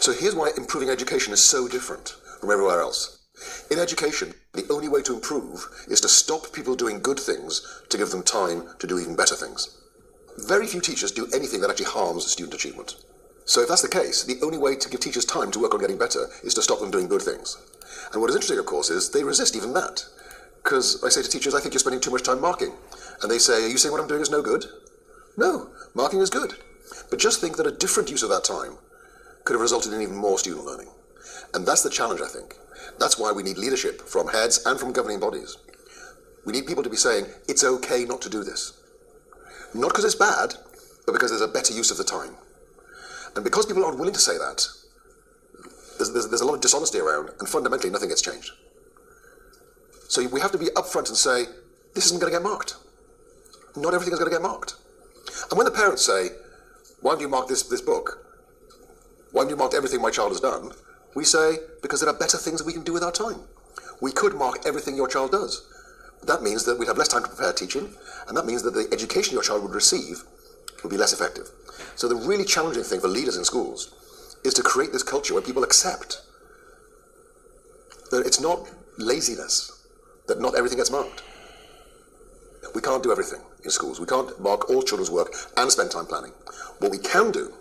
So here's why improving education is so different from everywhere else. In education, the only way to improve is to stop people doing good things to give them time to do even better things. Very few teachers do anything that actually harms student achievement. So if that's the case, the only way to give teachers time to work on getting better is to stop them doing good things. And what is interesting, of course, is they resist even that. Because I say to teachers, I think you're spending too much time marking. And they say, are you saying what I'm doing is no good? No, marking is good. But just think that a different use of that time could have resulted in even more student learning. And that's the challenge, I think. That's why we need leadership from heads and from governing bodies. We need people to be saying, it's okay not to do this. Not because it's bad, but because there's a better use of the time. And because people aren't willing to say that, there's a lot of dishonesty around, and fundamentally nothing gets changed. So we have to be upfront and say, this isn't going to get marked. Not everything is going to get marked. And when the parents say, why haven't you marked this book? Why haven't you marked everything my child has done? We say, because there are better things that we can do with our time. We could mark everything your child does. That means that we'd have less time to prepare teaching, and that means that the education your child would receive would be less effective. So the really challenging thing for leaders in schools is to create this culture where people accept that it's not laziness, that not everything gets marked. We can't do everything in schools. We can't mark all children's work and spend time planning. What we can do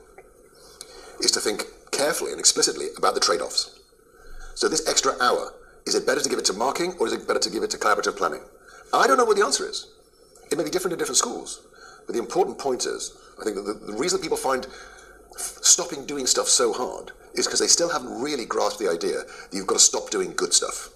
is to think carefully and explicitly about the trade-offs. So this extra hour, is it better to give it to marking or is it better to give it to collaborative planning? I don't know what the answer is. It may be different in different schools. But the important point is, I think that the reason people find stopping doing stuff so hard is because they still haven't really grasped the idea that you've got to stop doing good stuff.